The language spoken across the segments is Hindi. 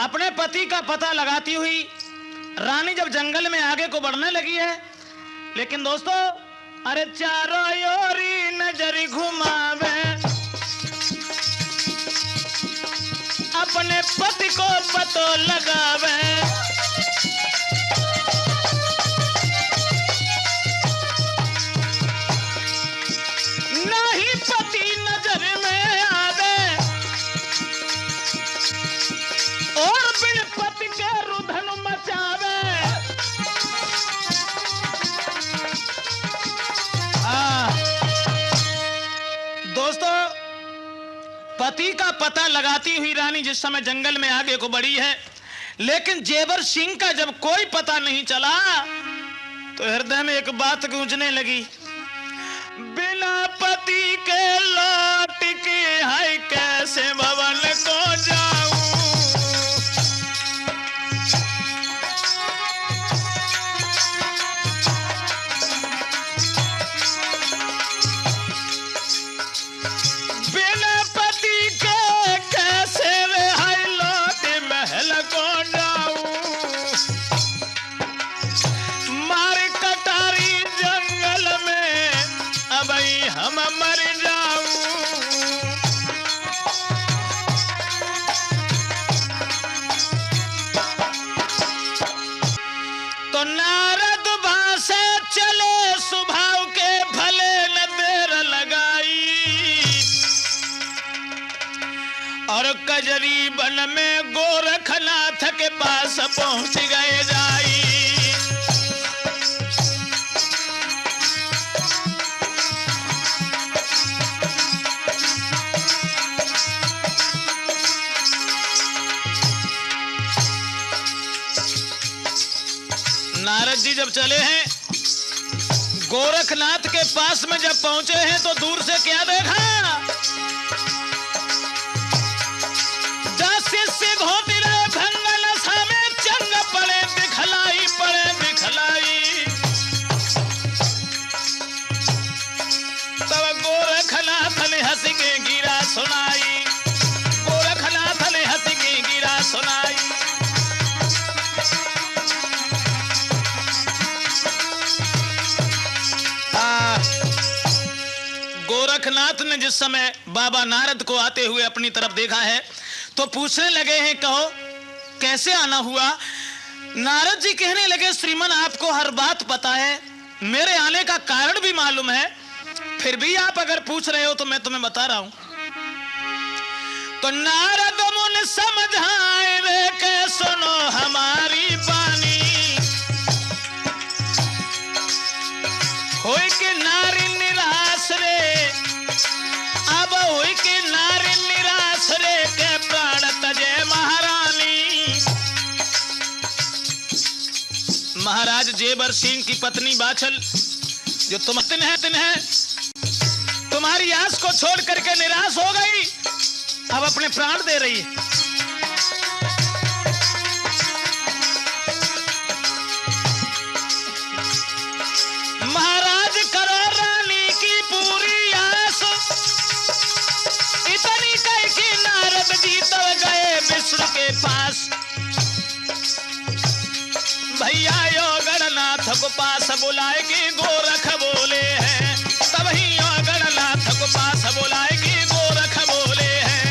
अपने पति का पता लगाती हुई रानी जब जंगल में आगे को बढ़ने लगी है, लेकिन दोस्तों अरे चारों ओरी नजर घुमावे, अपने पति को पतो लगावे, नहीं पति नजर में आवे और बिन पति के रुधन मचावे। दोस्तों पति का पता लगाती हुई रानी जिस समय जंगल में आगे को बढ़ी है, लेकिन जेवर सिंह का जब कोई पता नहीं चला तो हृदय में एक बात गूंजने लगी, बिना पति के लौट के हाय कैसे भवन को जाऊं। बिना पति के कैसे हाय लौट महल को जाऊं, मार कटारी जंगल में अब हम मर जाऊं। तो नारद भाषे चले स्वभाव के भले न देर लगाई, और कजरी वन में गोरखनाथ के पास पहुंच गए जाई। नारद जी जब चले हैं गोरखनाथ के पास में जब पहुंचे हैं तो दूर से क्या देखा, जैसे से घोटी रहे भंगल सामे चंग पड़े दिखलाई पड़े दिखलाई। तब गोरखनाथ ने हंस के गिरा सुनाई, गोरखनाथ ने हंस के गिरा सुनाई। गोरखनाथ ने जिस समय बाबा नारद को आते हुए अपनी तरफ देखा है तो पूछने लगे हैं, कहो कैसे आना हुआ। नारद जी कहने लगे, श्रीमन आपको हर बात पता है, मेरे आने का कारण भी मालूम है, फिर भी आप अगर पूछ रहे हो तो मैं तुम्हें बता रहा हूं। तो नारद मुनि समझाए रे के सुनो हमारी बानी, होई के नारी निराश रे, अब होई के नारी निराश रे के प्राण तजे महारानी। महाराज जेवर सिंह की पत्नी बाछल जो तुम तिन है तुम्हारी आस को छोड़ करके निराश हो गई, अब अपने प्राण दे रही है। महाराज करो रानी की पूरी आस, इतनी कह कि नारद जी तो गए विष्णु के पास। भैया योगनाथ को पास बुलाएगी गोरख बोले हैं, तभी योगनाथ को पास बुलाएगी गोरख बोले हैं।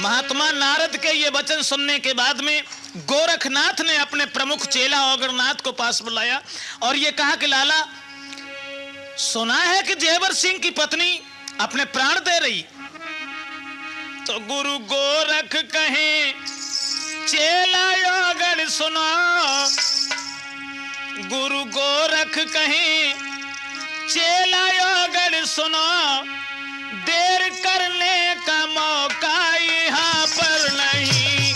महात्मा नारद के ये वचन सुनने के बाद में गोरखनाथ ने अपने प्रमुख चेला ओगरनाथ को पास बुलाया और ये कहा कि लाला सुना है कि जेवर सिंह की पत्नी अपने प्राण दे रही। तो गुरु गोरख कहे चेला योगन सुनो, गुरु गोरख कहे चेला योगन सुनो, देर करने का मौका यहाँ पर नहीं।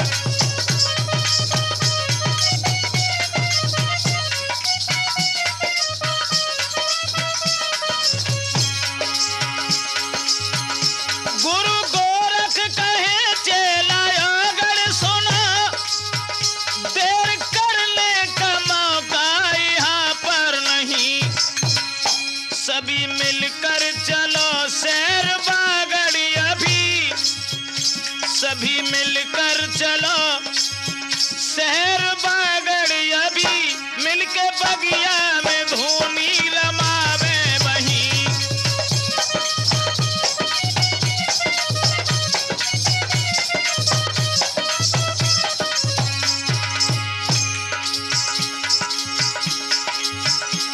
गुरु गोरख कहे चेला योगन सुनो, देर करने का मौका यहाँ पर नहीं। सभी मिलकर चलो शेर बागड़िया चलो शहर बागड़ अभी मिलके बगिया में धूनी रमावे वहीं।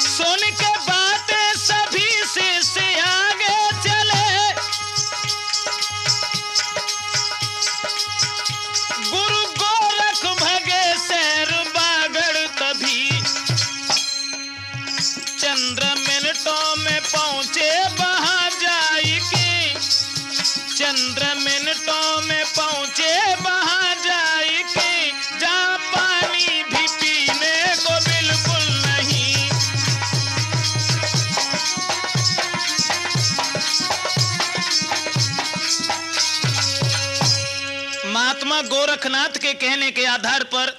सुन के बातें सभी से आगे चले, गुरु गोरख भगे शहर बागड़ तभी चंद्र मिनटों में पहुंचे वहां जाई के, चंद्र मिनटों में पहुंचे वहां जाई के, जहां पानी भी पीने को बिल्कुल नहीं। महात्मा गोरखनाथ के कहने के आधार पर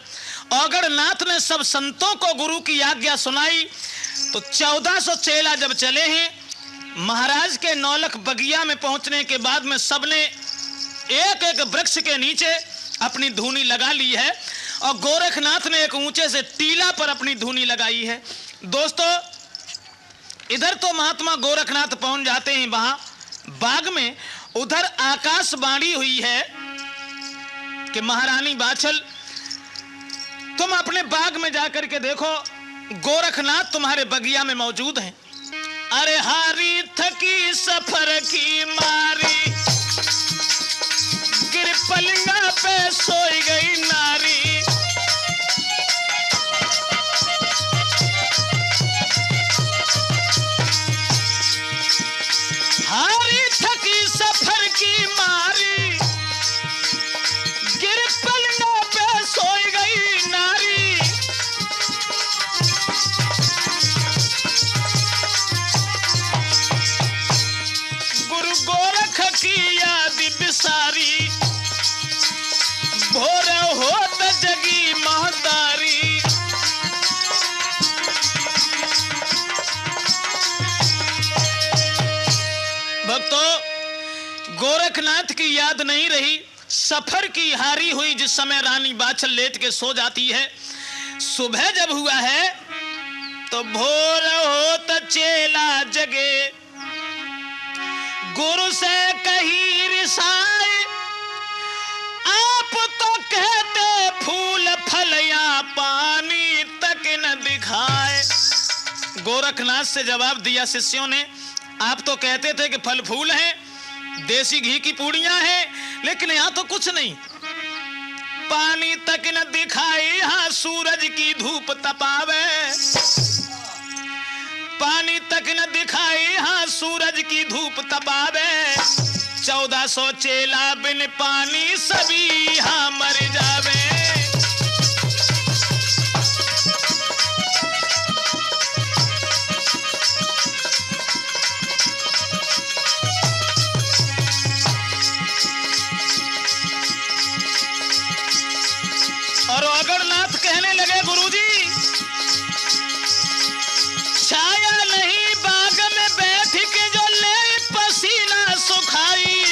औगड़नाथ ने सब संतों को गुरु की आज्ञा सुनाई। तो 1400 चेला जब चले हैं, महाराज के नौलख बगिया में पहुंचने के बाद में सबने एक एक वृक्ष के नीचे अपनी धूनी लगा ली है और गोरखनाथ ने एक ऊंचे से टीला पर अपनी धूनी लगाई है। दोस्तों, इधर तो महात्मा गोरखनाथ पहुंच जाते हैं वहां बाग में, उधर आकाशवाणी हुई है कि महारानी बाछल तुम अपने बाग में जाकर के देखो, गोरखनाथ तुम्हारे बगिया में मौजूद हैं। अरे हारी थकी सफर की मारी, गिर पलंगा पे सोई गई नारी। हारी थकी सफर की मारी, गिर पलंगा पे सोई गई नारी। गुरु गोरख की याद बिसारी, भोर होत जगी महतारी। भक्तों, गोरखनाथ की याद नहीं रही, सफर की हारी हुई जिस समय रानी बाछल लेट के सो जाती है। सुबह जब हुआ है तो भोर होत चेला जगे, गुरु से कही रिसाए, आप तो कहते फूल फल या पानी तक न दिखाए। गोरखनाथ से जवाब दिया शिष्यों ने, आप तो कहते थे कि फल फूल हैं, देसी घी की पूड़ियां हैं, लेकिन यहां तो कुछ नहीं, पानी तक न दिखाई, यहां सूरज की धूप तपावे। पानी तक न दिखाई, यहां सूरज की धूप तपावे। 1400 चेला बिन पानी सभी यहां मर जावे। और औगड़नाथ कहने लगे, गुरुजी छाया नहीं बाग में बैठ के जो ले पसीना सुखाई,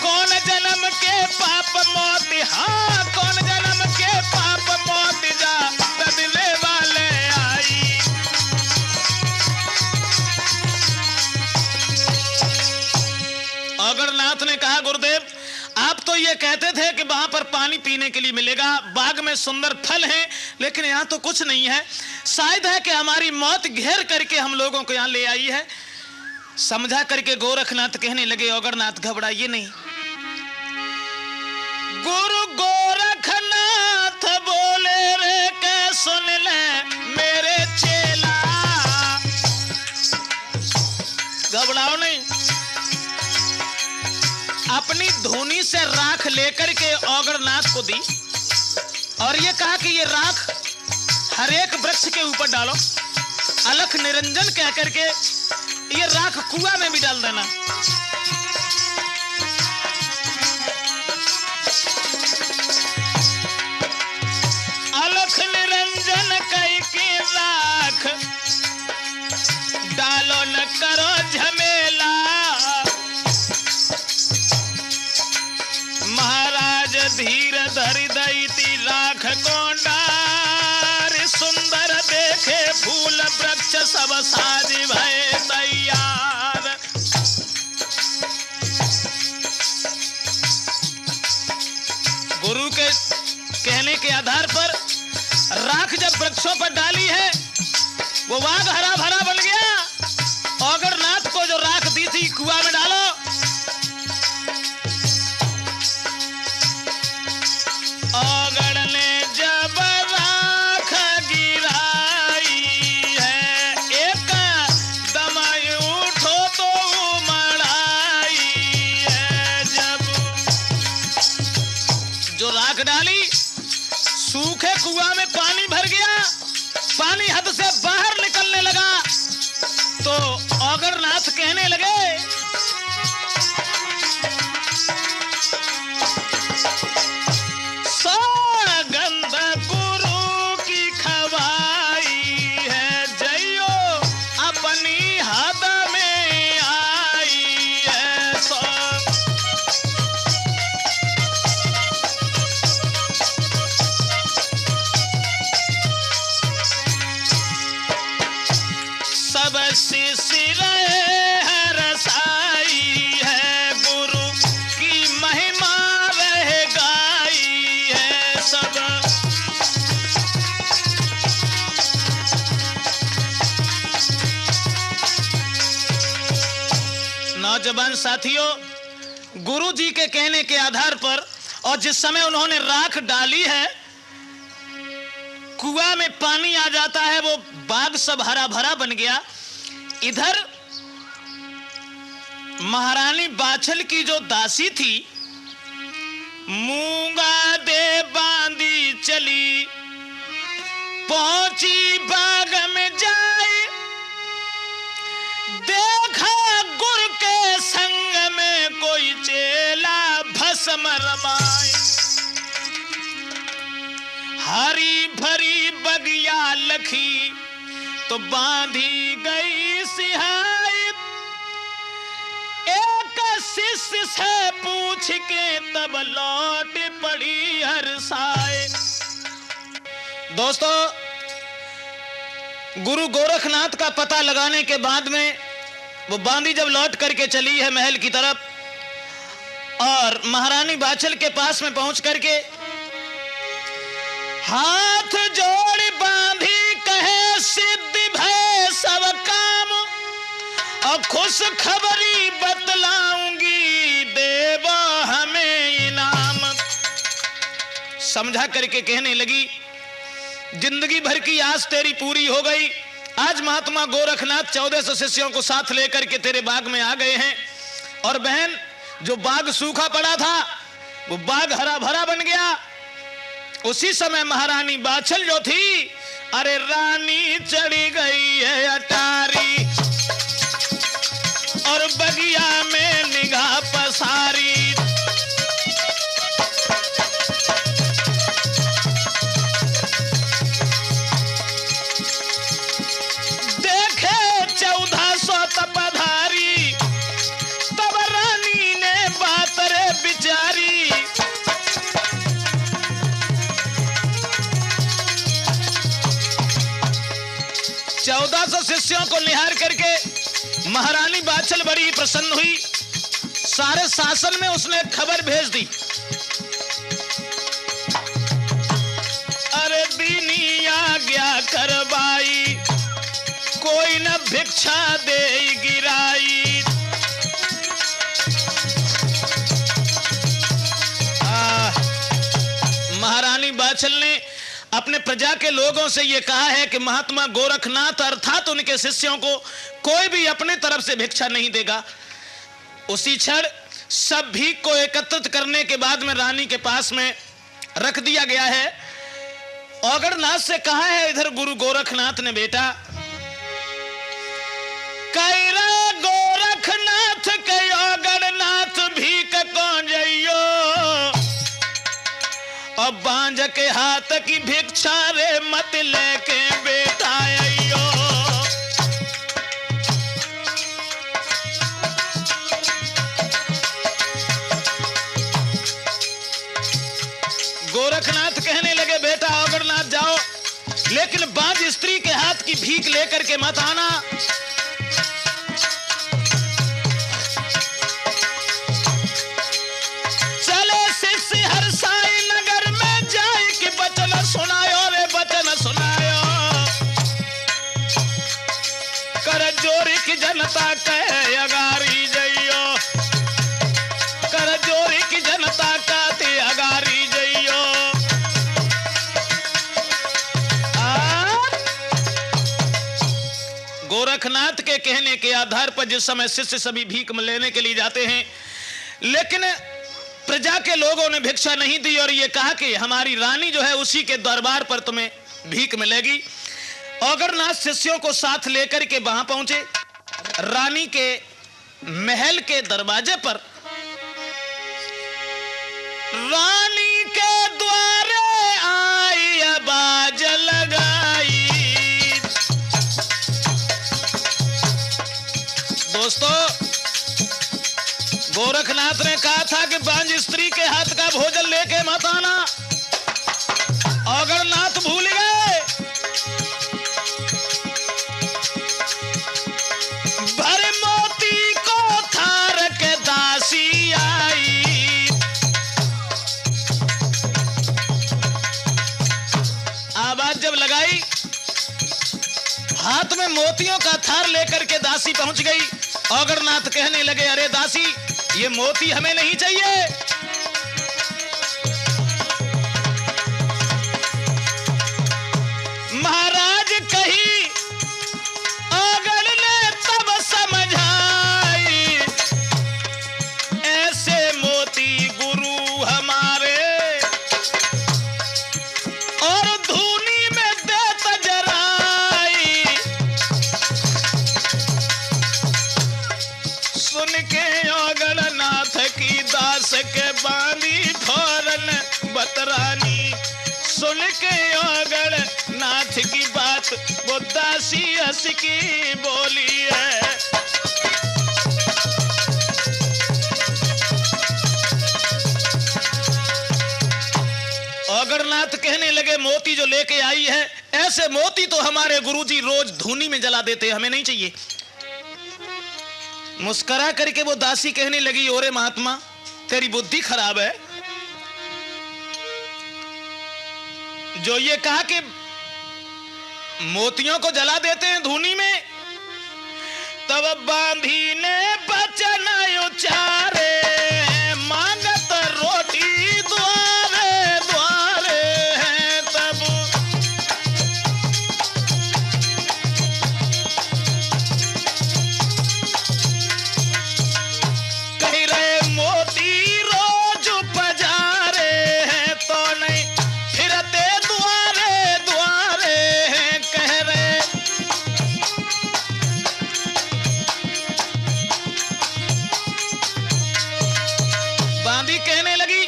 कौन जन्म के पाप मौत, हाँ कौन जन्म के पाप मौत जा बदले वाले आई। औगड़नाथ ने कहा, गुरुदेव आप तो ये कहते थे कि वहां पर पानी पीने के लिए मिलेगा, बाग में सुंदर फल हैं, लेकिन यहाँ तो कुछ नहीं है। शायद है कि हमारी मौत घेर करके हम लोगों को यहाँ ले आई है। समझा करके गोरखनाथ कहने लगे, औगड़नाथ घबराइए नहीं। गुरु गोरखनाथ बोले रे के सुन ले मेरे चेला, घबराओ नहीं। अपनी धूनी से राख लेकर के औगड़नाथ को दी और ये कहा कि ये राख हर एक वृक्ष के ऊपर डालो, अलख निरंजन कह करके ये राख कुआं में भी डाल देना। अलख निरंजन कह के राख डालो, न करो झमेला। सब साज भय तैयार। गुरु के कहने के आधार पर राख जब वृक्षों पर डाली है, वो बाग हरा भरा बन गया। औगड़नाथ को जो राख दी थी कुआं में डालो, औगड़ ने जब राख गिराई है, एक दम उठो तो मड़ाई है। जब जो राख डाली, सूखे कुआं में पानी भर गया, पानी हद से बाहर निकलने लगा। तो औगड़नाथ कहने लगे, सौगंध गुरु की खवाई है, जइयो अपनी हद में आई है। सब शिशिर हरसाई है, गुरु की महिमा रह गाई है। सब नौजवान साथियों, गुरु जी के कहने के आधार पर और जिस समय उन्होंने राख डाली है, कुआं में पानी आ जाता है, वो बाग सब हरा भरा बन गया। इधर महारानी बाछल की जो दासी थी, मूंगा दे बांधी चली, पहुंची बाग में जाए, देखा गुरु के संग में कोई चेला भस्म रमाए। हरी भरी बगिया लखी तो बांधी गई सिहाई, एक शिष्य से पूछ के तब लौट पड़ी हरसाए। दोस्तों, गुरु गोरखनाथ का पता लगाने के बाद में वो बांधी जब लौट करके चली है महल की तरफ, और महारानी बाछल के पास में पहुंच करके हाथ जोड़ बांधी कहे, सिद्धि भय सब काम, और खुश खबरी बतलाऊंगी, देव हमें इनाम। समझा करके कहने लगी, जिंदगी भर की आस तेरी पूरी हो गई। आज महात्मा गोरखनाथ 1400 शिष्यों को साथ लेकर के तेरे बाग में आ गए हैं, और बहन, जो बाग सूखा पड़ा था वो बाग हरा भरा बन गया। उसी समय महारानी बाछल जो थी, अरे रानी चढ़ी गई है अटारी, और बगिया में निगाह पसारी। देखे 1400 तपधारी, तब रानी ने बात रे बिचारी। 1400 शिष्यों को निहार करके महारानी बाछल बड़ी प्रसन्न हुई। सारे शासन में उसने खबर भेज दी, अरे दीनी आज्ञा करवाई, कोई न भिक्षा दे गिराई। महारानी बाछल ने अपने प्रजा के लोगों से यह कहा है कि महात्मा गोरखनाथ अर्थात उनके शिष्यों को कोई भी अपने तरफ से भिक्षा नहीं देगा। उसी क्षण सभी को एकत्रित करने के बाद में रानी के पास में रख दिया गया है। औगड़नाथ से कहा है इधर गुरु गोरखनाथ ने, बेटा कैरा गोरखनाथ के औगड़नाथ भी कौन जइयो, और बांझ के हाथ की भिक्षा रे मत लेके बेटा आइयो। गोरखनाथ कहने लगे, बेटा औगड़नाथ जाओ, लेकिन बाज स्त्री के हाथ की भीख लेकर के मत आना। चले शिष्य हर साई नगर में जाए कि बचन सुनायो रे बचन सुनायो। कर जोरी की जनता कहे अगारी जइयो, कर जोरी की जनता कहते अगारी जइयो। गोरखनाथ के कहने के आधार पर जिस समय शिष्य सभी भीख लेने के लिए जाते हैं, लेकिन प्रजा के लोगों ने भिक्षा नहीं दी और ये कहा कि हमारी रानी जो है उसी के दरबार पर तुम्हें भीख मिलेगी। अगरनाथ शिष्यों को साथ लेकर के वहां पहुंचे। रानी के महल के दरवाजे पर रानी के द्वारे आई आवाज लगाई। दोस्तों, गोरखनाथ ने कहा था कि बांझ स्त्री के हाथ का भोजन लेके मत आना। अगरनाथ भूल गए। भर मोती को थार के दासी आई। आवाज जब लगाई, हाथ में मोतियों का थार लेकर के दासी पहुंच गई। अगरनाथ कहने लगे, अरे दासी, ये मोती हमें नहीं चाहिए। महाराज कही अगर ने तब समझाई, ऐसे मोती गुरु हमारे और धूनी में देत जराई। सुन के अगरनाथ की दास के बांधी फौरन बतरानी। सुन के अगरनाथ की बात वो दासी हंस की बोली है। अगरनाथ कहने लगे, मोती जो लेके आई है, ऐसे मोती तो हमारे गुरुजी रोज धूनी में जला देते, हमें नहीं चाहिए। मुस्कुरा करके वो दासी कहने लगी, ओरे महात्मा, तेरी बुद्धि खराब है। जो ये कहा कि मोतियों को जला देते हैं धूनी में, तब बांधी ने बचन उचारे, मांगत रोटी द्वारे द्वारे हैं। तब कह रहे मोती रोज पजारे हैं, तो नहीं फिरते द्वारे द्वारे हैं। कह रहे बांदी कहने लगी,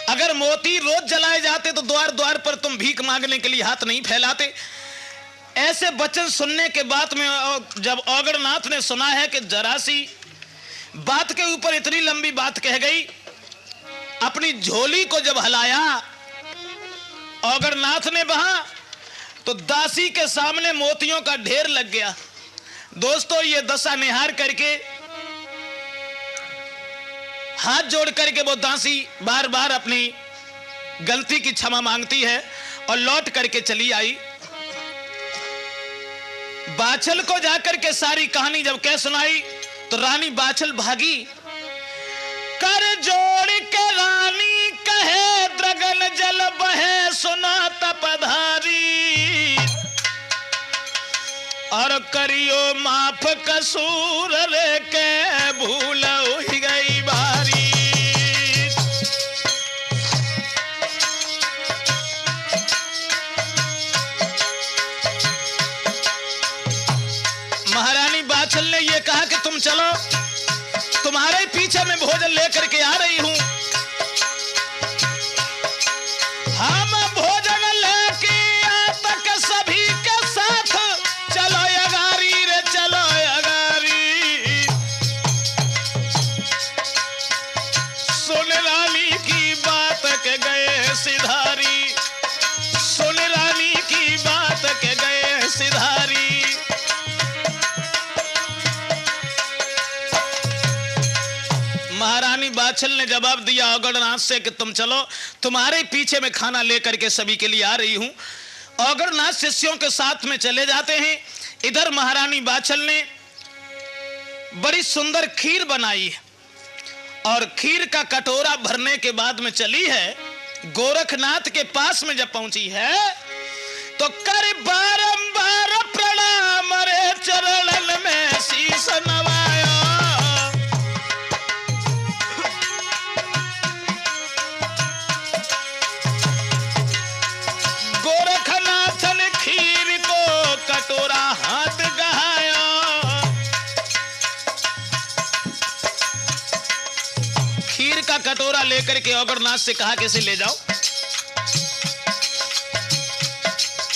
अगर मोती रोज जलाए जाते तो द्वार द्वार पर तुम भीख मांगने के लिए हाथ नहीं फैलाते। ऐसे वचन सुनने के बाद में जब अगरनाथ ने सुना है कि जरा सी बात के ऊपर इतनी लंबी बात कह गई, अपनी झोली को जब हिलाया अगरनाथ ने वहां, तो दासी के सामने मोतियों का ढेर लग गया। दोस्तों, ये दशा निहार करके हाथ जोड़ करके वो दासी बार बार अपनी गलती की क्षमा मांगती है और लौट करके चली आई। बाछल को जाकर के सारी कहानी जब कह सुनाई, तो रानी बाछल भागी। कर जोड़ के रानी कहे, द्रगन जल बहे सुना तपधारी। और करियो माफ कसूर रे के भूल हुई गई बारी। महारानी बाछल ने यह कहा कि तुम चलो, तुम्हारे पीछे मैं भोजन लेकर के आ रही हूं। हम भोजन लेके आ तक सभी के साथ चलो अगारी रे चलो अगारी। सुन रानी की बात के गए सिधारी, सुन रानी की बात बाछल ने जवाब दिया औगड़नाथ से कि तुम चलो, तुम्हारे पीछे में खाना लेकर के सभी के लिए आ रही हूं। औगड़नाथ शिष्यों के साथ में चले जाते हैं। इधर महारानी बाछल ने बड़ी सुंदर खीर बनाई है और खीर का कटोरा भरने के बाद में चली है। गोरखनाथ के पास में जब पहुंची है तो कर बारंबार प्रणाम, रे चरणन में शीश नवाया। गोरखनाथ ने खीर को कटोरा हाथ गहाया। खीर का कटोरा लेकर के औगड़नाथ से कहा कि इसे ले जाओ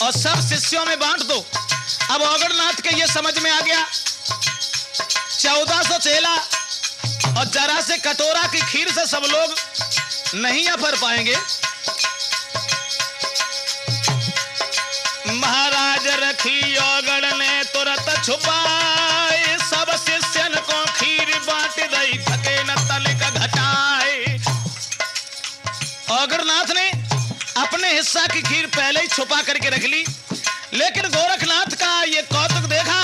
और सब शिष्यों में बांट दो। अब औगड़नाथ के ये समझ में आ गया 1400 चेला और जरा से कटोरा की खीर से सब लोग नहीं भर पाएंगे। महाराज रखी औगड़ ने तुरंत छुपाए, सब शिष्यन को खीर बांट दई, थके न तनिक घटाए। औगड़नाथ ने अपने हिस्सा की खीर पहले ही छुपा करके रख ली, लेकिन गोरखनाथ का ये कौतुक देखा।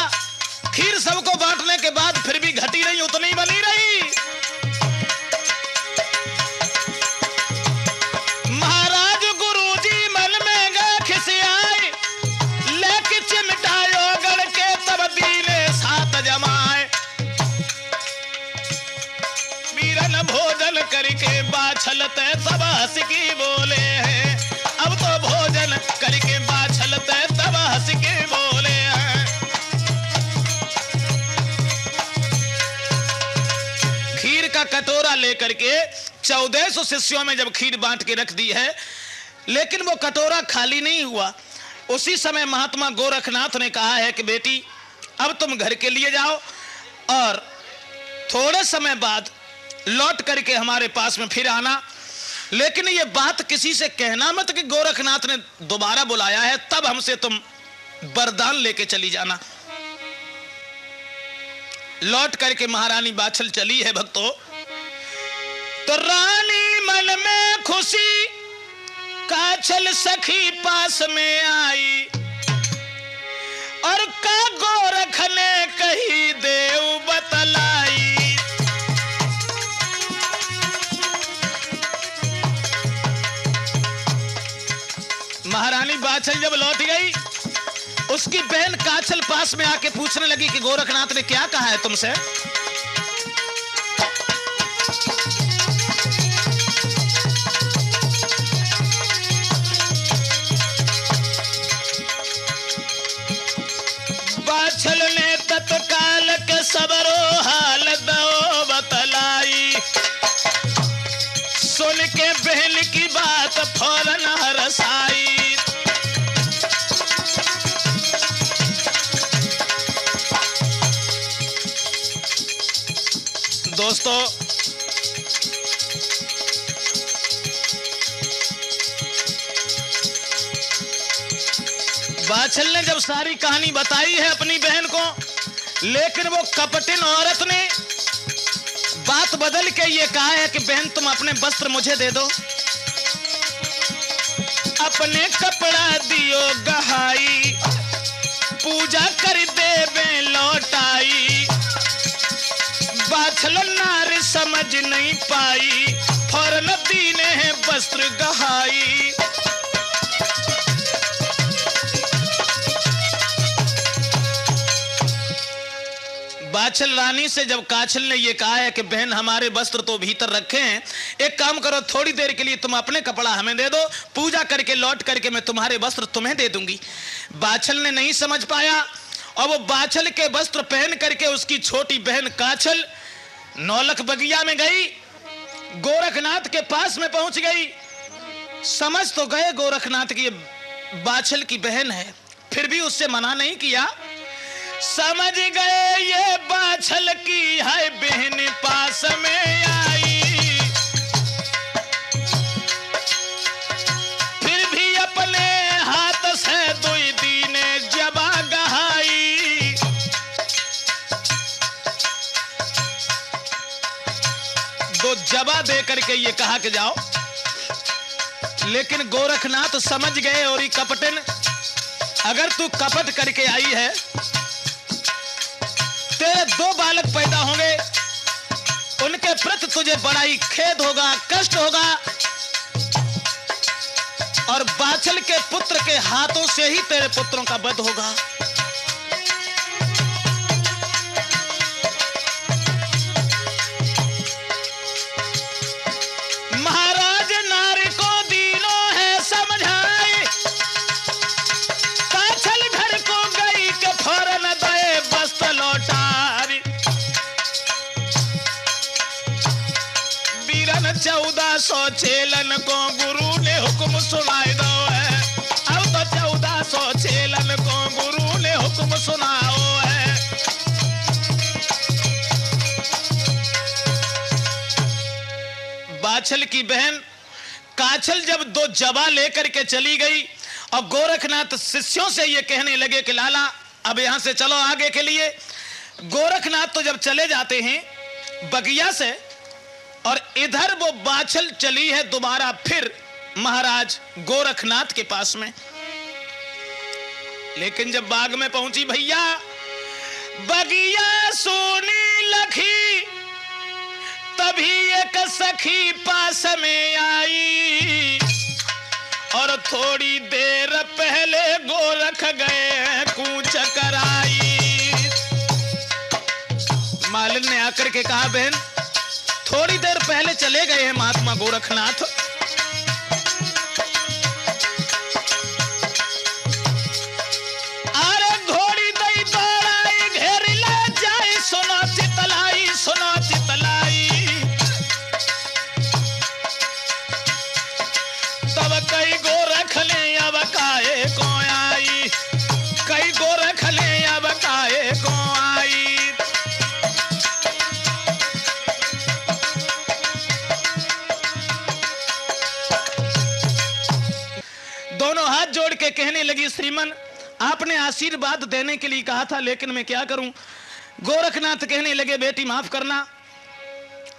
खीर सबको बांटने के बाद फिर भी घटी नहीं, उतनी बनी रही। महाराज गुरुजी मन में गए खिसियाए, लेके चिमटायो गढ़ के तब दीने साथ जमाए। वीरन भोजन करके बाछलते सब हंस की बोले हैं, अब तो भोजन करके बाछलते तब हंस के बोले हैं। खीर का कटोरा लेकर के 1400 शिष्यों में जब खीर बांट के रख दी है, लेकिन वो कटोरा खाली नहीं हुआ। उसी समय महात्मा गोरखनाथ ने कहा है कि बेटी अब तुम घर के लिए जाओ और थोड़े समय बाद लौट करके हमारे पास में फिर आना। लेकिन ये बात किसी से कहना मत कि गोरखनाथ ने दोबारा बुलाया है, तब हमसे तुम वरदान लेके चली जाना। लौट करके महारानी बाछल चली है भक्तों, तो रानी मन में खुशी, काछल सखी पास में आई और का गोरख ने कही देव बतलाई। महारानी बाछल जब लौट गई, उसकी बहन काछल पास में आके पूछने लगी कि गोरखनाथ ने क्या कहा है तुमसे। बाछल ने तत्काल के सबरो हाल दो बतलाई। सुन के बहन की बात फौरन हरसाई। दोस्तों, बाछल ने जब सारी कहानी बताई है अपनी बहन को, लेकिन वो कपटिन औरत ने बात बदल के ये कहा है कि बहन तुम अपने वस्त्र मुझे दे दो, अपने कपड़ा दियो गहाई, पूजा कर देवे लौटाई। बाछल नारी समझ नहीं पाई, फौरन दीने हैं वस्त्र गहाई। बाछल रानी से जब काछल ने ये कहा है कि बहन हमारे वस्त्र तो भीतर रखे हैं, एक काम करो थोड़ी देर के लिए तुम अपने कपड़ा हमें दे दो, पूजा करके लौट करके मैं तुम्हारे वस्त्र तुम्हें दे दूंगी। बाछल ने नहीं समझ पाया और वो बाछल के वस्त्र पहन करके उसकी छोटी बहन काछल नौलख बगिया में गई, गोरखनाथ के पास में पहुंच गई। समझ तो गए गोरखनाथ की बाछल की बहन है, फिर भी उससे मना नहीं किया। समझ गए ये बाछल की है बहन पास में आई, फिर भी अपने हाथ से दुई दीने जबा गहाई। दो जबा दे करके ये कहा कि जाओ। लेकिन गोरखनाथ समझ गए और ही कपटन, अगर तू कपट करके आई है, तेरे दो बालक पैदा होंगे, उनके प्रति तुझे बड़ा ही खेद होगा, कष्ट होगा, और बाछल के पुत्र के हाथों से ही तेरे पुत्रों का वध होगा। महाराज नारी को दीनों है समझाए, बाछल घर को गई के फौरन दए बस्त लौटारी। 1400 चेलन को गुरु ने हुक्म सुनाए दो है। अब तो 1400 चेलन को गुरु ने हुक्म सुनाओ है। बाछल की बहन काछल जब दो जबा लेकर के चली गई और गोरखनाथ शिष्यों से ये कहने लगे कि लाला अब यहां से चलो आगे के लिए। गोरखनाथ तो जब चले जाते हैं बगिया से, और इधर वो बाछल चली है दोबारा फिर महाराज गोरखनाथ के पास में। लेकिन जब बाग में पहुंची भैया, बगिया सोनी लखी, तभी एक सखी पास में आई, और थोड़ी देर पहले गोरख गए कूच कराई। मालिन ने आकर के कहा, बहन थोड़ी देर पहले चले गए हैं महात्मा गोरखनाथ। अरे घोड़ी दई दौड़ाई घेर ले जाए, सुनो चितलाई सुनो चितलाई। तब कई गोरख ले अब काहे को आई, कई गोरख ले अब काहे को आई। दोनों हाथ जोड़ के कहने लगी, श्रीमन आपने आशीर्वाद देने के लिए कहा था, लेकिन मैं क्या करूं। गोरखनाथ कहने लगे, बेटी माफ करना,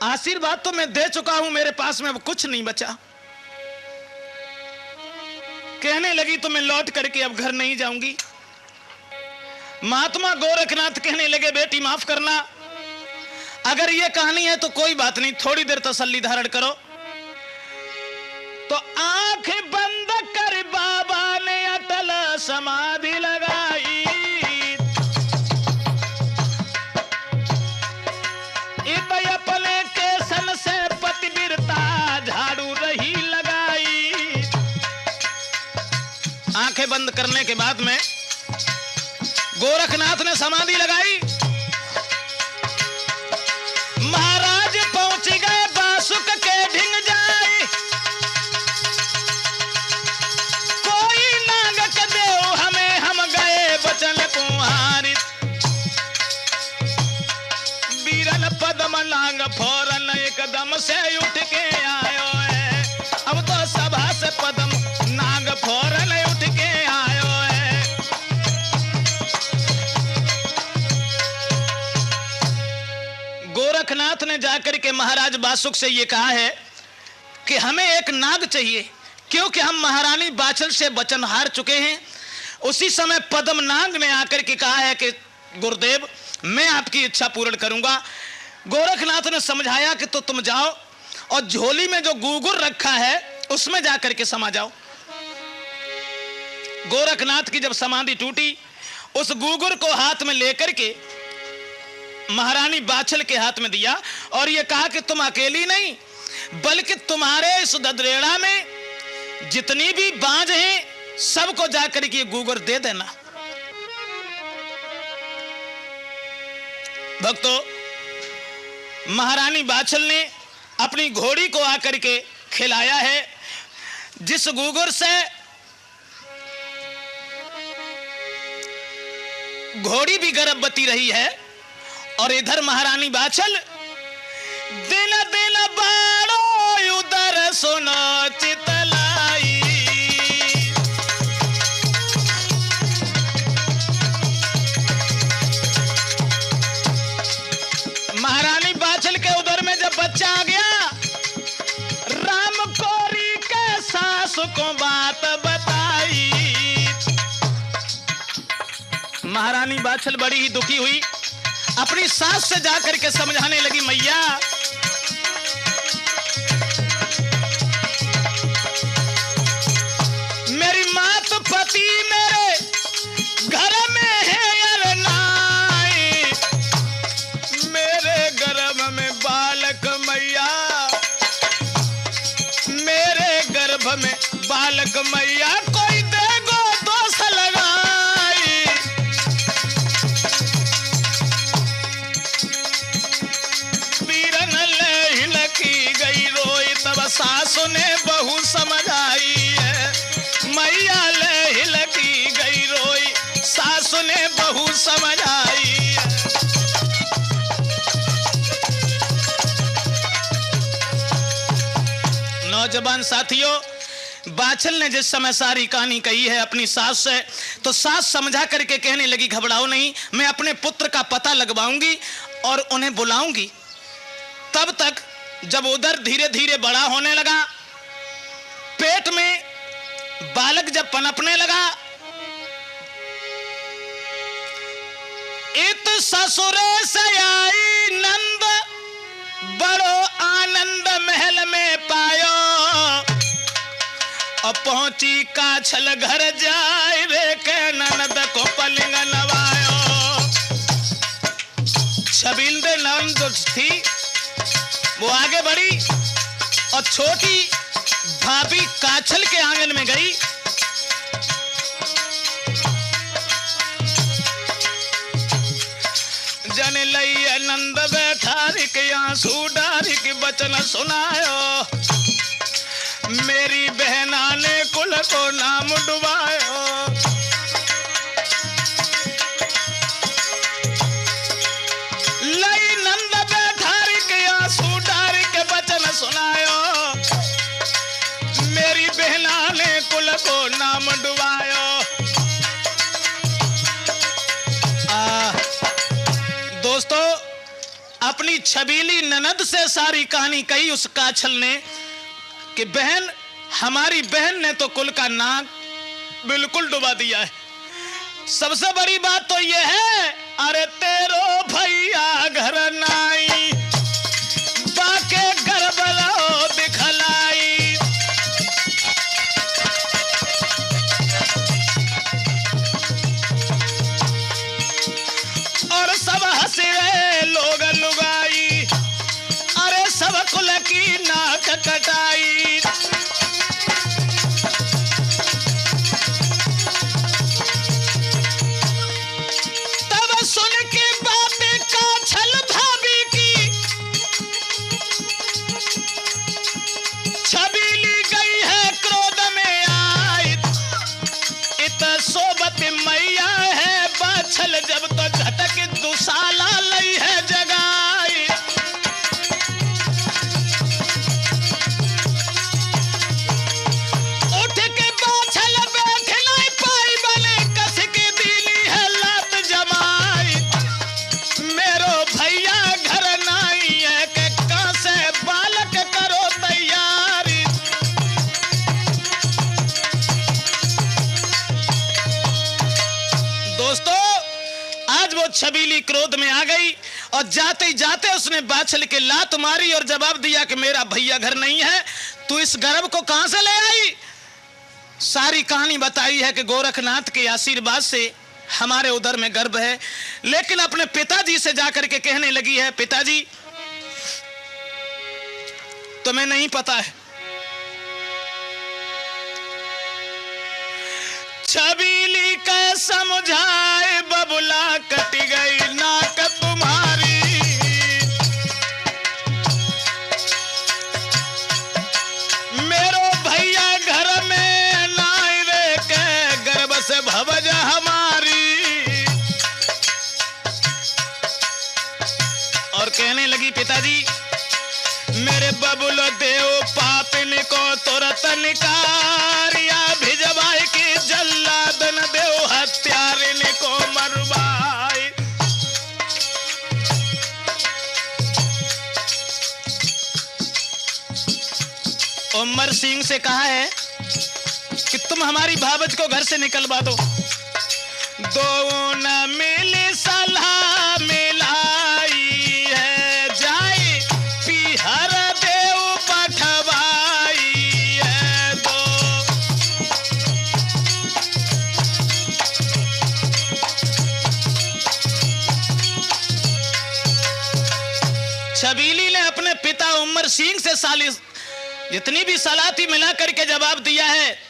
आशीर्वाद तो मैं दे चुका हूं, मेरे पास में अब कुछ नहीं बचा। कहने लगी तो मैं लौट करके अब घर नहीं जाऊंगी। महात्मा गोरखनाथ कहने लगे, बेटी माफ करना, अगर ये कहानी है तो कोई बात नहीं, थोड़ी देर तसल्ली धारण करो। तो आंख बंद कर बाबा ने अटल समाधि लगाई, अपने केसन से पतिव्रता झाड़ू रही लगाई। आंखें बंद करने के बाद में गोरखनाथ ने समाधि लगाई। महाराज पहुंच गए बासुक के ढिंग जाए, कोई नाग के देव हमें हम गए बचन कुंहारी। बीरन पद्म नाग फौरन एकदम से उठ के आयो है। अब तो सभा से पद्म नाग फौरन उठ के आयो है। गोरखनाथ ने जाकर के महाराज बासुक से ये कहा है कि हमें एक नाग चाहिए, क्योंकि हम महारानी बाछल से वचन हार चुके हैं। उसी समय पद्म नाग ने आकर के कहा है कि गुरुदेव मैं आपकी इच्छा पूर्ण करूंगा। गोरखनाथ ने समझाया कि तो तुम जाओ और झोली में जो गूगुर रखा है उसमें जाकर के समा जाओ। गोरखनाथ की जब समाधि टूटी, उस गूगुर को हाथ में लेकर के महारानी बाछल के हाथ में दिया और यह कहा कि तुम अकेली नहीं, बल्कि तुम्हारे इस ददरेड़ा में जितनी भी बांझ हैं सबको जाकर के गूगुर दे देना। भक्तों, महारानी बाछल ने अपनी घोड़ी को आकर के खिलाया है, जिस गूगुर से घोड़ी भी गर्भवती रही है। और इधर महारानी बाछल दिन दिन बाड़ो उधर सुनो चितलाई। महारानी बाछल के उधर में जब बच्चा आ गया को बात बताई। महारानी बाछल बड़ी ही दुखी हुई, अपनी सास से जाकर के समझाने लगी, मैया मेरी मात पति मेरे घर में है अरनाई, मेरे गर्भ में बालक मैया, मेरे गर्भ में बालक मैया, कोई देगो दोष लगाई। बीरन लहिल की गई रोई, तब सासु ने बहू समझाई है। मैया लहिल की गई रोई, सासु ने बहू समझाई है। नौजवान साथियों, बाछल ने जिस समय सारी कहानी कही है अपनी सास से, तो सास समझा करके कहने लगी, घबराओ नहीं, मैं अपने पुत्र का पता लगवाऊंगी और उन्हें बुलाऊंगी। तब तक जब उधर धीरे धीरे बड़ा होने लगा, पेट में बालक जब पनपने लगा, इत ससुरे से आई नंद, बड़ो आनंद महल में पायो, और पहुंची काछल घर जाए रे के ननद को पलिंग नवायो। छबील दे नंद थी, वो आगे बढ़ी और छोटी भाभी काछल के आंगन में गई। जन लई नंद बैठारी के आंसू डारी के बचन सुनायो, मेरी बहना ने कुल को नाम डुबायो। लई नंद बैठारी के आंसू डारी के बचन सुनायो, मेरी बहना ने कुल को नाम डुबायो। दोस्तों, अपनी छबीली ननद से सारी कहानी कही उस काछल ने कि बहन, हमारी बहन ने तो कुल का नाक बिल्कुल डुबा दिया है। सबसे बड़ी बात तो यह है, अरे तेरो भैया घर नाई, बाके गरबलो दिखलाई। और सब हंसे लोग लुगाई, अरे सब कुल की नाक कटाई। तब सुन के बातें काछल भाभी की, छबीली गई है क्रोध में आई। इत सोबत मैया है बाछल, जब तो झटक दुसाला लई है जगाई। उठ के बाछल बैठ नहीं पाई, बने कस के दिली है लात जमाई। मेरो भैया घर नाई है के कासे बालक करो तैयारी। दोस्तों, आज वो छबीली क्रोध में आ गई और जाते ही जाते उसने बाछल के लात मारी और जवाब दिया कि मेरा भैया घर नहीं है, तू इस गर्भ को कहां से ले आई। सारी कहानी बताई है कि गोरखनाथ के आशीर्वाद से हमारे उदर में गर्भ है। लेकिन अपने पिताजी से जाकर के कहने लगी है, पिताजी तुम्हें नहीं पता है, छबीली के समझाए बबुला कट गई नाक तुम्हारी। मेरो भैया घर में नाई रे के गर्भ से भवज हमारी। और कहने लगी, पिताजी मेरे बबुल देव पापिन को तुरंत निकारिया भिजवाए की जल्लादन देव हत्यारिन को मरवाए। उमर सिंह से कहा है तुम हमारी भावज को घर से निकलवा दो। दो न मिली सलाह मिलाई है, जाई पीहर देव पठवाई है दो। छबीली ने अपने पिता उमर सिंह से सालिस जितनी भी सलाह थी मिला करके जवाब दिया है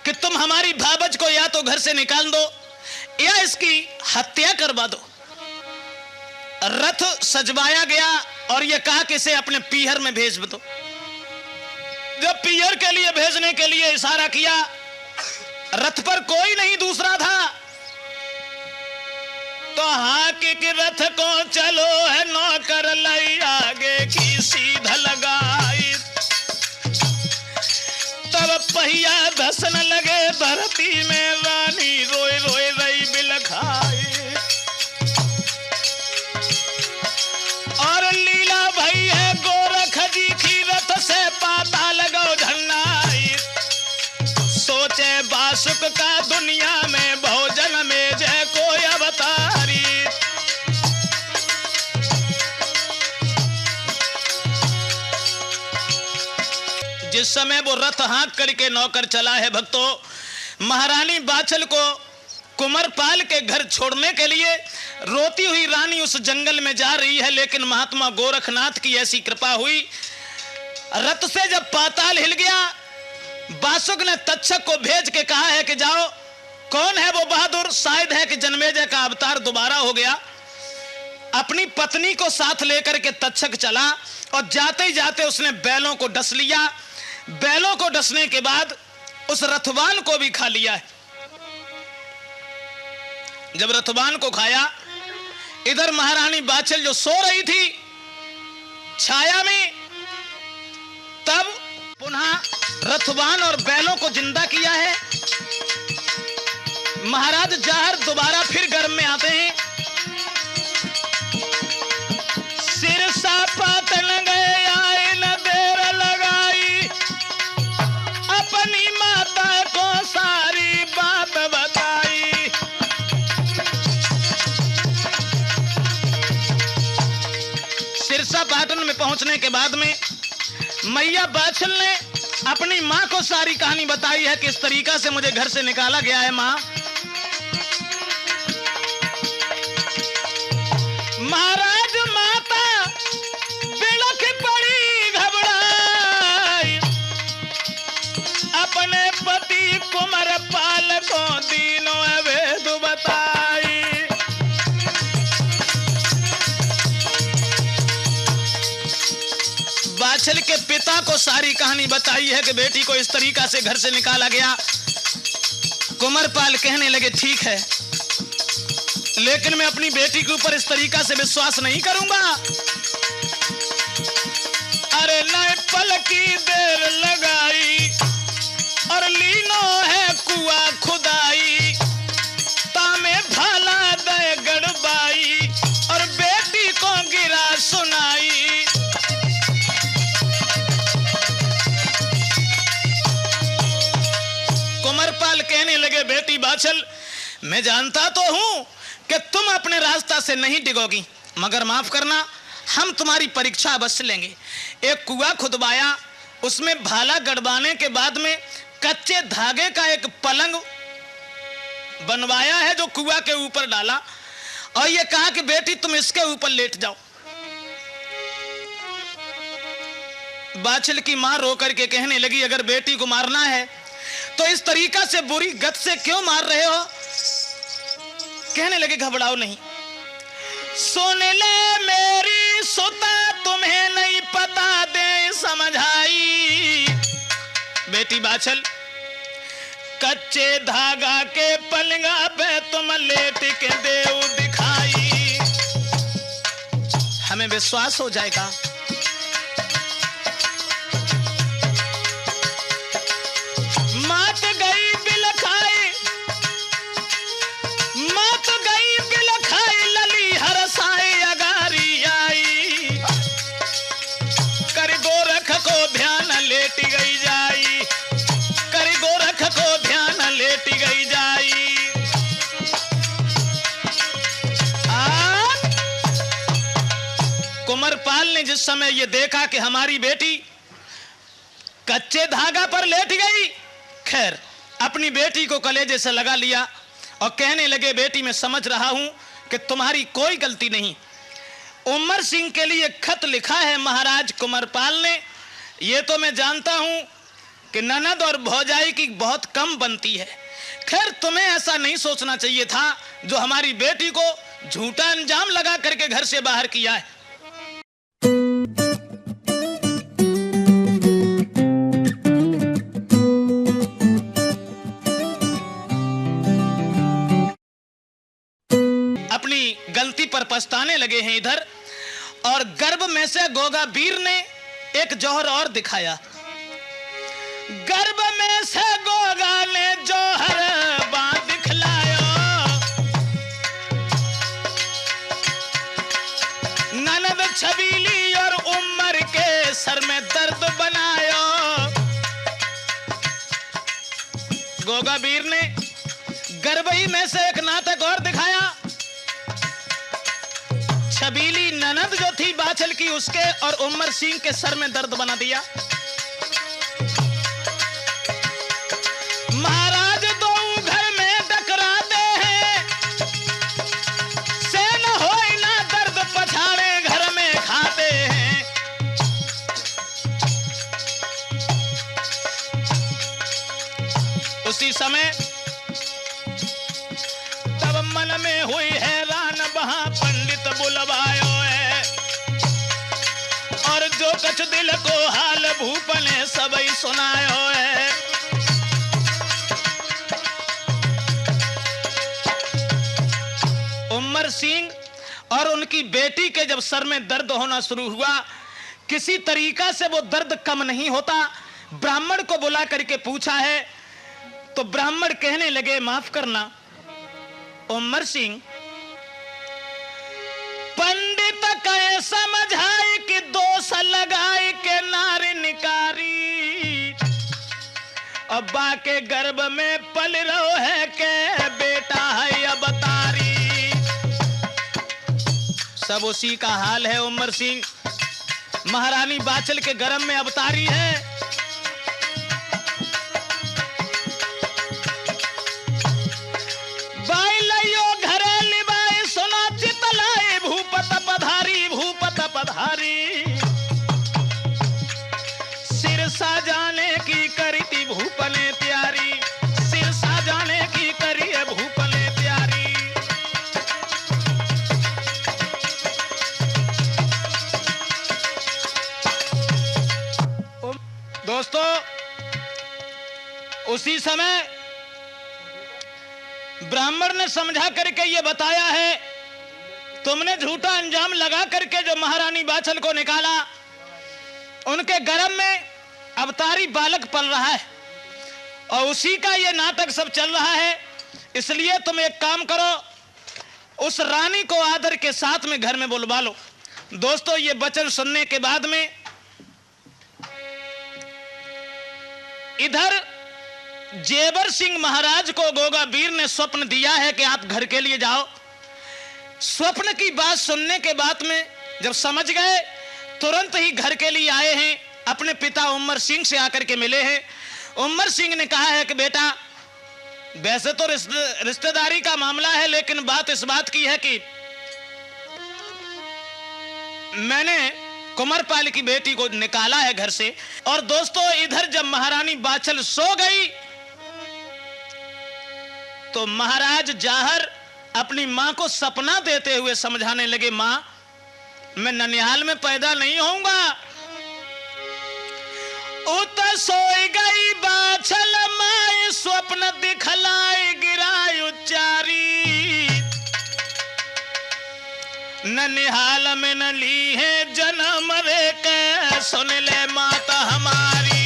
कि तुम हमारी भावज को या तो घर से निकाल दो या इसकी हत्या करवा दो। रथ सजवाया गया और यह कहा कि इसे अपने पीहर में भेज दो। जब पीहर के लिए भेजने के लिए इशारा किया, रथ पर कोई नहीं दूसरा था, तो हाँ कि रथ को चलो है नौकर लाई आगे की सीधा लगाई। तब पहिया धसन लगे धरती में, रानी रोए रोए रही बिलखाई। और लीला भई है गोरख जी की रथ से पाता लगाओ झरनाई। सोचे बासुक का दुनिया में भोजन में जय कोई अवतारी। जिस समय वो रथ हाँक करके नौकर चला है भक्तों, महारानी बाछल को कुंवरपाल के घर छोड़ने के लिए रोती हुई रानी उस जंगल में जा रही है। लेकिन महात्मा गोरखनाथ की ऐसी कृपा हुई, रथ से जब पाताल हिल गया, बासुक ने तक्षक को भेज के कहा है कि जाओ, कौन है वो बहादुर, शायद है कि जन्मेजय का अवतार दोबारा हो गया। अपनी पत्नी को साथ लेकर के तक्षक चला और जाते ही जाते उसने बैलों को डस लिया। बैलों को डसने के बाद उस रथवान को भी खा लिया है। जब रथवान को खाया, इधर महारानी बाछल जो सो रही थी छाया में, तब पुनः रथवान और बैलों को जिंदा किया है। महाराज जाहर दोबारा फिर गर्म में आते हैं। सिरसा पातन गए आए न देर लगाई, अपनी माता को सारी बात बताई। सिरसा पाटन में पहुंचने के बाद में मैया बाछल ने अपनी मां को सारी कहानी बताई है कि इस तरीका से मुझे घर से निकाला गया है। मां, महाराज माता बिलख पड़ी घबराई, अपने पति कुंवरपाल को दीनों अवैध बताई। बाछल के पिता को सारी कहानी बताई है कि बेटी को इस तरीका से घर से निकाला गया। कुंवरपाल कहने लगे ठीक है, लेकिन मैं अपनी बेटी के ऊपर इस तरीका से विश्वास नहीं करूंगा। अरे नए पल की देर लगाई और लीनो है कुआ खुदाई, तामे भाला दे गड़बाई और बेटी को गिरा सुनाई। कुंवरपाल कहने लगे बेटी बाछल, मैं जानता तो हूं कि तुम अपने रास्ता से नहीं डिगोगी, मगर माफ करना, हम तुम्हारी परीक्षा अवश्य लेंगे। एक कुआं खुदवाया, उसमें भाला गड़वाने के बाद में कच्चे धागे का एक पलंग बनवाया है जो कुआं के ऊपर डाला और यह कहा कि बेटी तुम इसके ऊपर लेट जाओ। बाछल की मां रो करके कहने लगी अगर बेटी को मारना है तो इस तरीका से बुरी गत से क्यों मार रहे हो। कहने लगे घबराओ नहीं, सुन ले मेरी सुता, तुम्हें नहीं पता दे समझाई। बेटी बाछल, कच्चे धागा के पलंगा पे तुम लेट के देव दिखाई, हमें विश्वास हो जाएगा। मात गई बिलखाई, मात गई बिलखाई, लली हरसाई अगारी आई, कर गोरख को ध्यान लेट गई जाई, कर गोरख को ध्यान कुंवरपाल ने जिस समय ये देखा कि हमारी बेटी कच्चे धागा पर लेट गई, खैर अपनी बेटी को कलेजे से लगा लिया और कहने लगे, बेटी मैं समझ रहा हूं कि तुम्हारी कोई गलती नहीं। उमर सिंह के लिए खत लिखा है महाराज कुंवरपाल ने, ये तो मैं जानता हूं कि ननद और भौजाई की बहुत कम बनती है। खैर तुम्हें ऐसा नहीं सोचना चाहिए था जो हमारी बेटी को झूठा अंजाम लगा करके घर से बाहर किया है। अपनी गलती पर पछताने लगे हैं इधर, और गर्भ में से गोगा वीर ने एक जौहर और दिखाया। गर्भ में से गोगा ने जौहर बांध दिखलायो, ननद छबीली और उमर के सर में दर्द बनायो। गोगा वीर ने गर्भई में से एक नाटक और दिखाया। छबीली ननद जो थी बाछल की, उसके और उमर सिंह के सर में दर्द बना दिया। महाराज दो घर में डकराते हैं, से न होई ना दर्द पछाड़े घर में खाते हैं। उसी समय तब मन में हुई हैरान, वहां पंडित बुलवायो है, और जो कछ दिल को हाल भूप ने सबई सुनायो है। उमर सिंह और उनकी बेटी के जब सर में दर्द होना शुरू हुआ, किसी तरीका से वो दर्द कम नहीं होता। ब्राह्मण को बुला करके पूछा है, तो ब्राह्मण कहने लगे, माफ करना उमर सिंह, पंडित कहे समझाए कि दोष लगाए के नारी निकारी, अब्बा के गर्भ में पल रहो है के बेटा है अवतारी। सब उसी का हाल है। उमर सिंह महारानी बाचल के गर्भ में अवतारी है। सिर साजाने की करी थी भूपने प्यारी, सिर साजाने की करी है भूपने प्यारी। दोस्तों उसी समय ब्राह्मण ने समझा करके ये बताया है, तुमने झूठा अंजाम लगा करके जो महारानी बाछल को निकाला, उनके गर्भ में अवतारी बालक पल रहा है और उसी का ये नाटक सब चल रहा है। इसलिए तुम एक काम करो, उस रानी को आदर के साथ में घर में बुलवा लो। दोस्तों ये वचन सुनने के बाद में इधर जेवर सिंह महाराज को गोगा वीर ने स्वप्न दिया है कि आप घर के लिए जाओ। स्वप्न की बात सुनने के बाद में जब समझ गए, तुरंत ही घर के लिए आए हैं, अपने पिता उमर सिंह से आकर के मिले हैं। उमर सिंह ने कहा है कि बेटा वैसे तो रिश्तेदारी का मामला है, लेकिन बात इस बात की है कि मैंने कुंवरपाल की बेटी को निकाला है घर से। और दोस्तों इधर जब महारानी बाछल सो गई तो महाराज जाहर अपनी मां को सपना देते हुए समझाने लगे, मां मैं ननिहाल में पैदा नहीं होऊंगा। उत सोई गई बाछल माए, स्वप्न दिखलाए गिराय उच्चारी। ननिहाल में न ली है जन्म रे के, सुन ले माता हमारी।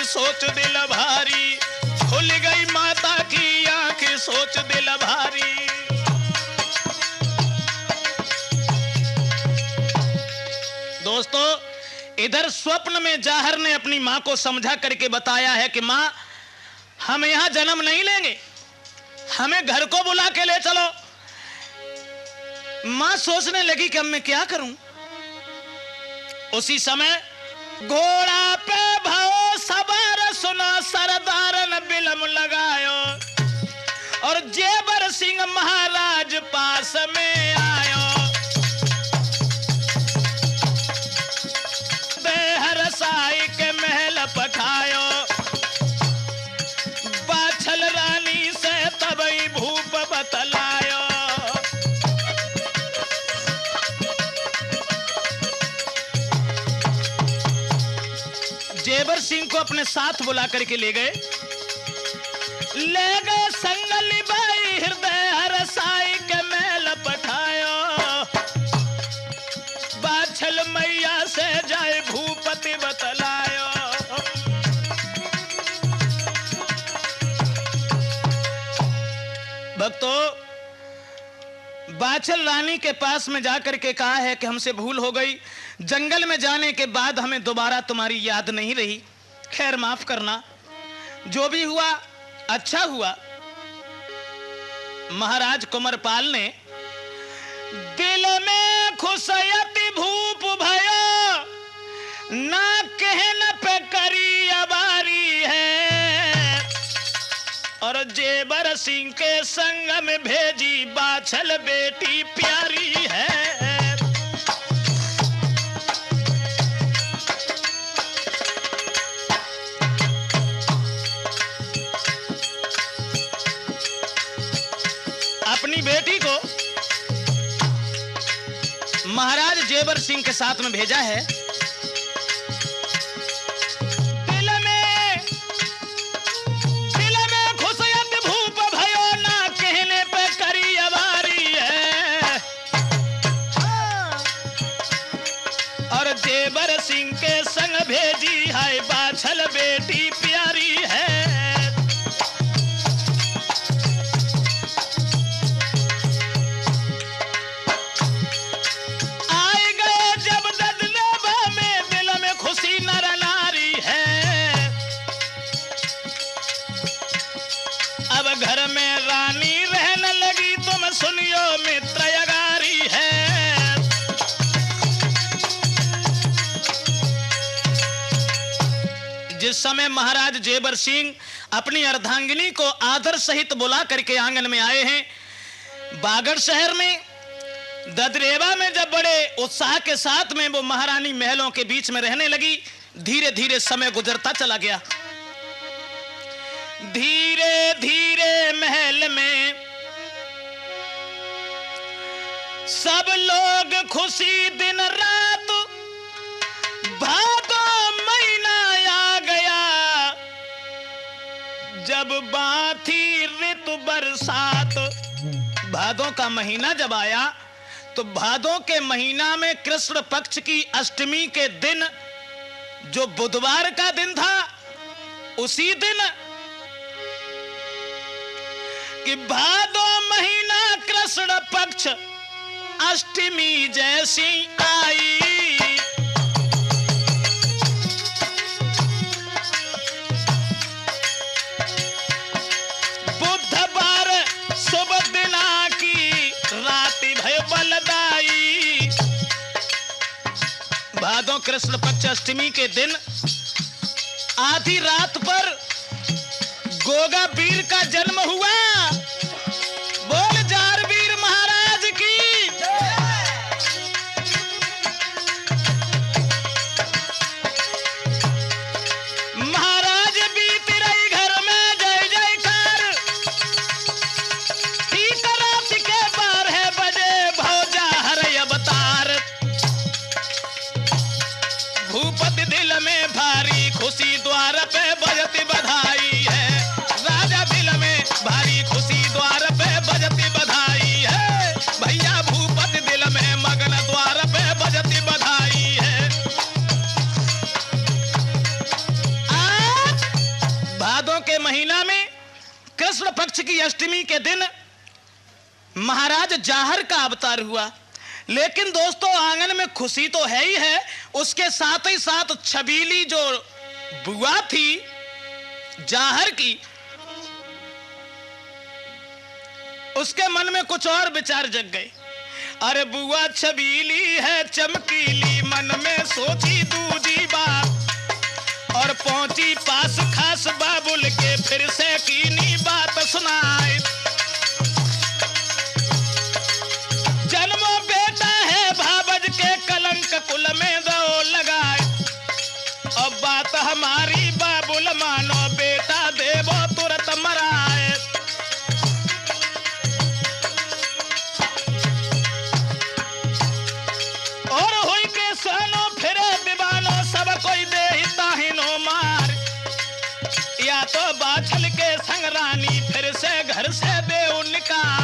सोच दिल भारी इधर स्वप्न में जाहर ने अपनी मां को समझा करके बताया है कि मां, हम यहां जन्म नहीं लेंगे, हमें घर को बुला के ले चलो। मां सोचने लगी कि अब मैं क्या करूं। उसी समय घोड़ा पे भव सवार सुना सरदारन बिलम लगायो, और जेबर सिंह महाराज पास में आयो। बेहर साई के महल पठायो, बाछल रानी से तबई भूप बतलायो। जेबर सिंह को अपने साथ बुला करके ले गए संगली बाई हृदय हर साई के मेल पठायो। बाछल मैया से जाए भूपति बतलायो। भक्तों, बाछल रानी के पास में जाकर के कहा है कि हमसे भूल हो गई, जंगल में जाने के बाद हमें दोबारा तुम्हारी याद नहीं रही, खैर माफ करना, जो भी हुआ अच्छा हुआ। महाराज कुंवरपाल ने दिल में खुशयति भूप भयो, ना कहन पे करी अबारी है, और जेबर सिंह के संग में भेजी बाछल बेटी प्यारी है। अपनी बेटी को महाराज जेबर सिंह के साथ में भेजा है। दिल में खुशयत भूप भयो, ना कहने पे करी अवारी है, और जेबर सिंह के संग भेजी है बाछल बेटी प्यारी है। घर में रानी रहने लगी, तुम सुनियो मित्र यगारी है। जिस समय महाराज जेबर सिंह अपनी अर्धांगिनी को आदर सहित बुला करके आंगन में आए हैं, बागड़ शहर में ददरेवा में जब बड़े उत्साह के साथ में वो महारानी महलों के बीच में रहने लगी, धीरे धीरे समय गुजरता चला गया। धीरे धीरे महल में सब लोग खुशी, दिन रात भादो महीना आ गया, जब बाथी ऋतु बरसात। भादों का महीना जब आया तो भादों के महीना में कृष्ण पक्ष की अष्टमी के दिन, जो बुधवार का दिन था, उसी दिन कि भादो महीना कृष्ण पक्ष अष्टमी जैसी आई, बुधवार शुभ दिना की राति भय बलदाई। भादो कृष्ण पक्ष अष्टमी के दिन आधी रात पर गोगा वीर का जन्म हुआ। बोल जार वीर महाराज की। महाराज बीत रही घर में जय जयकार, ठीक रात के 12 बजे भौजा हर अवतार। भूपति दिल में भारी खुशी, द्वार पे बजती बधाई है। भारी खुशी द्वार पे बजती बधाई है, भैया भूपति दिल में मगन द्वार पे बजती बधाई है। आज भादों के महीना में कृष्ण पक्ष की अष्टमी के दिन महाराज जाहर का अवतार हुआ। लेकिन दोस्तों आंगन में खुशी तो है ही है, उसके साथ ही साथ छबीली जो बुआ थी जाहर की, उसके मन में कुछ और विचार जग गए। अरे बुआ छबीली है चमकीली, मन में सोची दूजी बात और पहुंची पास खास बाबुल के, फिर से कीनी बात सुनाए। जन्मो बेटा है भाबज के, कलंक कुल में दो लगाए। अब बात हमारी बाबुल मानो, बेटा देवो तुरंत मराए। और हुई के सानो फिरे विवानो, सब कोई दे ताहिनो मार। या तो बाछल के संग रानी, फिर से घर से दे निकाल।